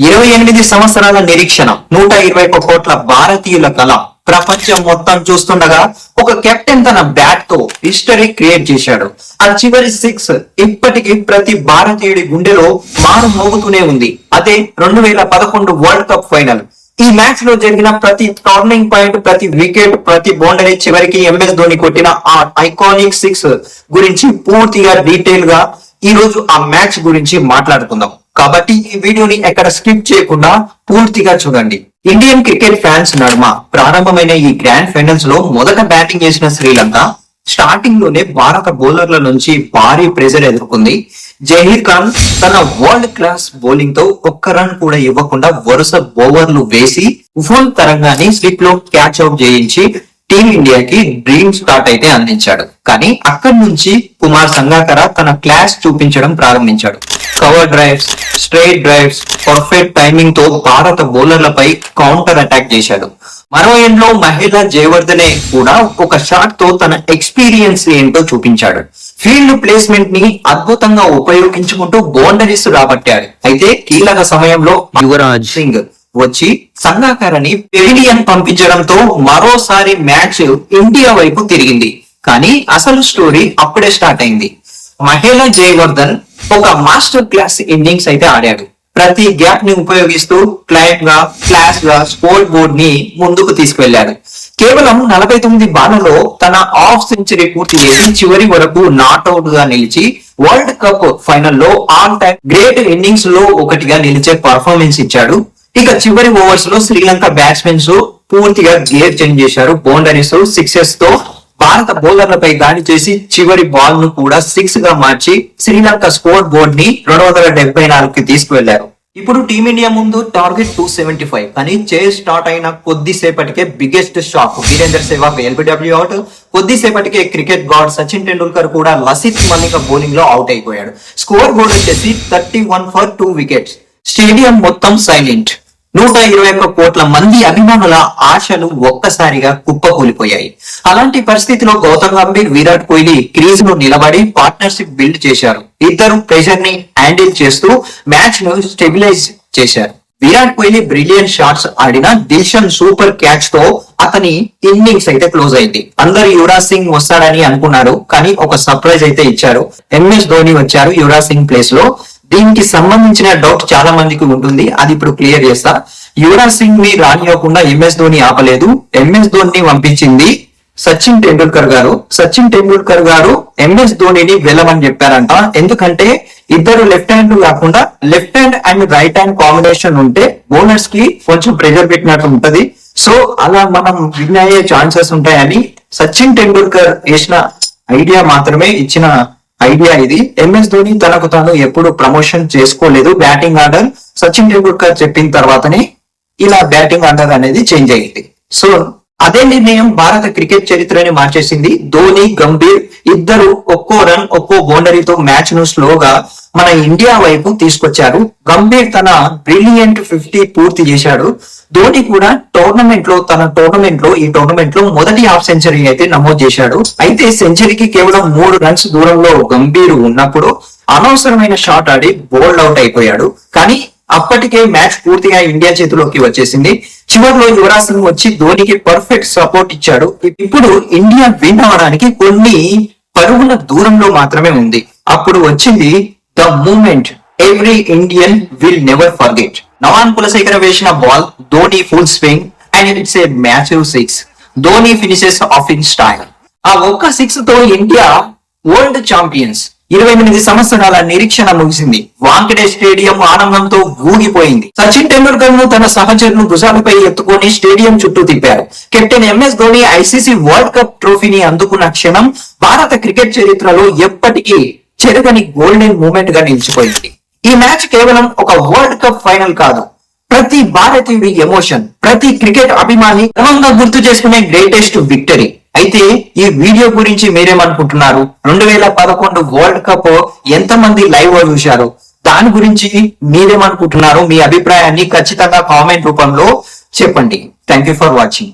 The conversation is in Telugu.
28 సంవత్సరాల నిరీక్షణ 121 కోట్ల భారతీయుల కళ ప్రపంచం మొత్తం చూస్తుండగా ఒక కెప్టెన్ తన బ్యాట్ తో హిస్టరీ క్రియేట్ చేశాడు. ఆ చివరి 6 ఇప్పటికీ ప్రతి భారతీయుడి గుండెలో మారు మోగుతూనే ఉంది. అదే 2011 వరల్డ్ కప్ ఫైనల్. ఈ మ్యాచ్ లో జరిగిన ప్రతి టర్నింగ్ పాయింట్, ప్రతి వికెట్, ప్రతి బౌండరీ, చివరికి ఎంఎస్ ధోని కొట్టిన ఆ ఐకానిక్ 6 గురించి పూర్తిగా డీటెయిల్ గా ఈ రోజు ఆ మ్యాచ్ గురించి మాట్లాడుకుందాం. కాబట్టి ఈ వీడియోని ఎక్కడ స్కిప్ చేయకుండా పూర్తిగా చూడండి. ఇండియన్ క్రికెట్ ఫ్యాన్స్ నడుమ ప్రారంభమైన ఈ గ్రాండ్ ఫైనల్స్ లో మొదట బ్యాటింగ్ చేసిన శ్రీలంక స్టార్టింగ్ లోనే భారత బౌలర్ల నుంచి భారీ ప్రెజర్ ఎదుర్కొంది. జహీర్ ఖాన్ తన వరల్డ్ క్లాస్ బౌలింగ్ తో ఒక్క రన్ కూడా ఇవ్వకుండా వరుస బౌలర్లు వేసి ఫుల్ తరంగాన్ని స్లిప్ లో క్యాచ్ అవుట్ చేయించి టీమిండియాకి డ్రీమ్ స్టార్ట్ అయితే అందించాడు. కానీ అక్కడి నుంచి కుమార్ సంగాకర తన క్లాస్ చూపించడం ప్రారంభించాడు. Cover drives, straight drives, perfect timing తో భారత బౌలర్లపై కౌంటర్ అటాక్ చేశాడు. మరో ఎండ్లో మహేలా జయవర్ధనే కూడా ఒక షాట్ తో తన ఎక్స్పీరియన్స్ ఏంటో చూపించాడు. ఫీల్డ్ ప్లేస్మెంట్ ని అద్భుతంగా ఉపయోగించుకుంటూ బౌండరీస్ రాబట్టాడు. అయితే కీలక సమయంలో యువరాజ్ సింగ్ వచ్చి సంగాకరని పెవిలియన్ పంపించడంతో మరోసారి మ్యాచ్ ఇండియా వైపు తిరిగింది. కానీ అసలు స్టోరీ అప్పుడే స్టార్ట్ అయింది. మహేలా జయవర్ధన్ ఒక మాస్టర్ క్లాస్ ఇన్నింగ్స్ అయితే ఆడాడు. ప్రతి గ్యాప్ ని ఉపయోగిస్తూ క్లైమ్ గా, క్లాస్ గా స్కోర్ బోర్డ్ ని ముందుకు తీసుకువెళ్లాడు. కేవలం 49 బాలలో తన హాఫ్ సెంచరీ పూర్తి చేసి చివరి వరకు నాట్అవుట్ గా నిలిచి వరల్డ్ కప్ ఫైనల్లో ఆల్ టైమ్ గ్రేట్ ఇన్నింగ్స్ లో ఒకటిగా నిలిచే పర్ఫార్మెన్స్ ఇచ్చాడు. ఇక చివరి ఓవర్స్ లో శ్రీలంక బ్యాట్స్మెన్స్ పూర్తిగా గేర్ చేంజ్ చేశారు. బౌండరీస్, సిక్సెస్ తో భారత బౌలర్లపై దాడి చేసి చివరి బాల్ ను కూడా 6 గా మార్చి శ్రీలంక స్కోర్ బోర్డ్ ని 274కి తీసుకువెళ్లారు. ఇప్పుడు టీమిండియా ముందు టార్గెట్ 275. కానీ చేజ్ స్టార్ట్ అయిన కొద్దిసేపటికే biggest shock. Virender Sehwag LBW out. కొద్దిసేపటికే క్రికెట్ గాడ్ సచిన్ టెండూల్కర్ కూడా లసిత్ మల్లిక బౌలింగ్ లో అవుట్ అయిపోయాడు. స్కోర్ బోర్డ్ వచ్చేసి 31 ఫర్ 2 వికెట్స్. స్టేడియం మొత్తం సైలెంట్. 121 కోట్ల మంది అభిమానుల ఆశలు ఒక్కసారిగా కుప్పకూలిపోయాయి. అలాంటి పరిస్థితిలో గౌతమ్ గంభీర్, విరాట్ కోహ్లీ క్రీజ్ లో నిలబడి పార్ట్నర్షిప్ బిల్డ్ చేశారు. ఇద్దరు ప్రెషర్ ని హ్యాండిల్ చేస్తూ మ్యాచ్ ను స్టెబిలైజ్ చేశారు. విరాట్ కోహ్లీ బ్రిలియంట్ షాట్స్ ఆడిన దిల్షన్ సూపర్ క్యాచ్ తో అతని ఇన్నింగ్స్ అయితే క్లోజ్ అయింది. అందరూ యువరాజ్ సింగ్ వస్తాడని అనుకున్నారు. కానీ ఒక సర్ప్రైజ్ అయితే ఇచ్చారు. ఎంఎస్ ధోని వచ్చారు యువరాజ్ సింగ్ ప్లేస్ లో. దీనికి సంబంధించిన డౌట్ చాలా మందికి ఉంటుంది. అది ఇప్పుడు క్లియర్ చేస్తా. యువరాజ్ సింగ్ ని రానివ్వకుండా ఎంఎస్ ధోని ఆపలేదు. ఎంఎస్ ధోని పంపించింది సచిన్ టెండూల్కర్ గారు. సచిన్ టెండూల్కర్ గారు ఎంఎస్ ధోనిని వెళ్ళమని చెప్పారంట. ఎందుకంటే ఇద్దరు లెఫ్ట్ హ్యాండ్ కాకుండా left hand and right hand combination ఉంటే బౌలర్స్ కి కొంచెం ప్రెషర్ పెట్టినట్టు ఉంటది. సో అలా మనం విన్ అయ్యే ఛాన్సెస్ ఉంటాయని సచిన్ టెండూల్కర్ వేసిన ఐడియా మాత్రమే ఇచ్చిన ఐడియా ఇది. ఎంఎస్ ధోని తనకు తాను ఎప్పుడు ప్రమోషన్ చేసుకోలేదు. బ్యాటింగ్ ఆర్డర్ సచిన్ టెండూల్కర్ చెప్పిన తర్వాతనే ఇలా బ్యాటింగ్ ఆర్డర్ అనేది చేంజ్ అయ్యింది. సో అదే నిర్ణయం భారత క్రికెట్ చరిత్రని మార్చేసింది. ధోని, గంభీర్ ఇద్దరు ఒక్కో రన్, ఒక్కో బౌండరీతో మ్యాచ్ ను స్లోగా మన ఇండియా వైపు తీసుకొచ్చారు. గంభీర్ తన బ్రిలియంట్ 50 పూర్తి చేశాడు. ధోని కూడా ఈ టోర్నమెంట్ లో మొదటి హాఫ్ సెంచరీ అయితే నమోదు చేశాడు. అయితే సెంచరీకి కేవలం 3 రన్స్ దూరంలో గంభీర్ ఉన్నప్పుడు అనవసరమైన షాట్ ఆడి బౌల్డ్ అవుట్ అయిపోయాడు. కానీ అప్పటికే మ్యాచ్ పూర్తిగా ఇండియా చేతిలోకి వచ్చేసింది. చివరిలో యువరాజ్ సింగ్ వచ్చి ధోనికి పర్ఫెక్ట్ సపోర్ట్ ఇచ్చాడు. ఇప్పుడు ఇండియా విన్ అవడానికి కొన్ని పరుగుల దూరంలో మాత్రమే ఉంది. అప్పుడు వచ్చింది the moment every Indian will never forget. Nuwan Kulasekara వేసిన ball, Dhoni full swing and it's a massive 6. Dhoni finishes off in style. ఆ ఒక్క 6 తో ఇండియా వరల్డ్ ఛాంపియన్స్. 28 సంవత్సరాల నిరీక్షణ ముగిసింది. వాంకడే స్టేడియం ఆనందంతో ఊగిపోయింది. సచిన్ టెండూల్కర్ ను తన సహచరులు భుజాలపై ఎత్తుకొని స్టేడియం చుట్టూ తిప్పారు. Captain MS Dhoni ICC world cup ట్రోఫీని అందుకున్న క్షణం భారత క్రికెట్ చరిత్రలో ఎప్పటికీ చెరగని గోల్డెన్ మూమెంట్ గా నిలిచిపోయింది. ఈ మ్యాచ్ కేవలం ఒక వరల్డ్ కప్ ఫైనల్ కాదు, ప్రతి భారతీయుడి ఎమోషన్, ప్రతి క్రికెట్ అభిమాని క్రమంగా గుర్తు చేసుకునే గ్రేటెస్ట్ విక్టరీ. అయితే ఈ వీడియో గురించి మీరేమనుకుంటున్నారు? 2011 వరల్డ్ కప్ ఎంతమంది లైవ్ గా చూశారు? దాని గురించి మీరేమనుకుంటున్నారు? మీ అభిప్రాయాన్ని ఖచ్చితంగా కామెంట్ రూపంలో చెప్పండి. Thank you for watching.